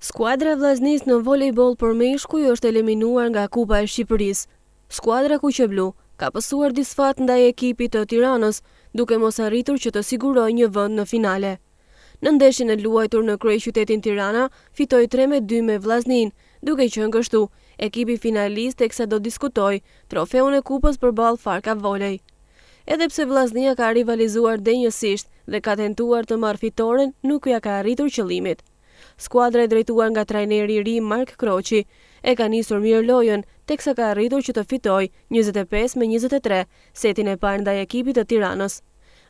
Skuadra e Vllaznisë në volejboll për meshkuj është eliminuar nga Kupa e Shqipërisë. Skuadra kuqeblu ka pasur disfat ndaj ekipit të Tiranës, duke mos arritur që të sigurojë një vend në finale. Në ndeshjen e luajtur në kryeqytetin Tirana, fitoi 3-2 me Vllaznin, duke qenë kështu ekipi finalist teksa do diskutojë trofeun e kupës përballë Farka Volej. Edhe pse Vllaznia ka rivalizuar denjësisht dhe ka tentuar të marrë fitoren, nuk ja ka arritur qëllimit. Skuadra e drejtuar nga trajneri i ri Mark Kroqi e ka nisur mirë lojën, teksa ka arritur që të fitojë 25-23 setin e parë ndaj ekipit të Tiranës.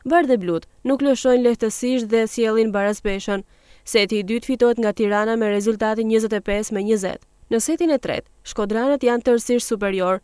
Bardhë dhe blut nuk lëshojnë lehtësisht dhe sjellin barazpeshën. Seti i dytë fitohet nga Tirana me rezultatin 25-20. Në setin e tretë, shkodranët janë tërësisht superior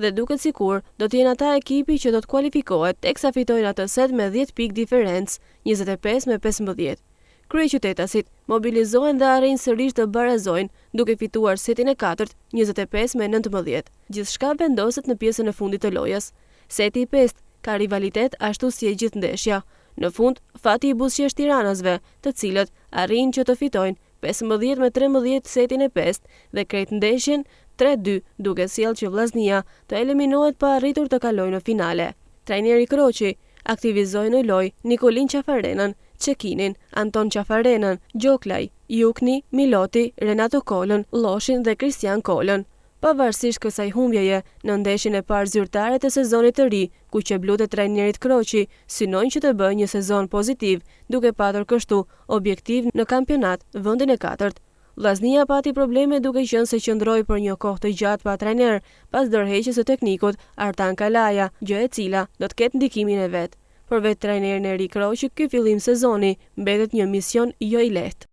dhe duket sikur do të jenë ata ekipi që do të kualifikohet, teksa fitojnë atë set me 10 pikë diferencë, 25-15. Kryeqytetasit mobilizohen dhe arrin sërish të barazojnë, duke fituar setin e katërt 25-19. Gjithçka vendoset në pjesën e fundit të lojës. Seti i pestë ka rivalitet ashtu si e gjithë ndeshja. Në fund, fati i buzëqesh tiranasve, të cilët arrin që të fitojnë 15-13 setin e pestë dhe krejt ndeshjen 3-2, duke sjellë që Vllaznia të eliminohet pa arritur të kalojë në finale. Trajneri Kroqi aktivizoi në lojë Nikolin Qafarenën, Çekinin, Anton Qafarenën, Gjoklaj, Jukni, Miloti, Renato Kolën, Lloshin dhe Kristian Kolën. Pavarësisht kësaj humbjeje, në ndeshjen e parë zyrtare të sezonit të ri, kuqeblut e trajnerit Kroqi synojnë që të bëjë një sezon pozitiv, duke patur kështu objektiv në kampionat vendin e katërt. Vllaznia pati probleme duke qenë se qëndroi për një kohë të gjatë pa trajner, pas ndërheqjes së teknikut Artan Kalaja, gjë e cila do të ketë ndikimin e vet. Për vetë trajnerin e ri Kroqi, ky fillim sezoni mbetet një mision jo i lehtë.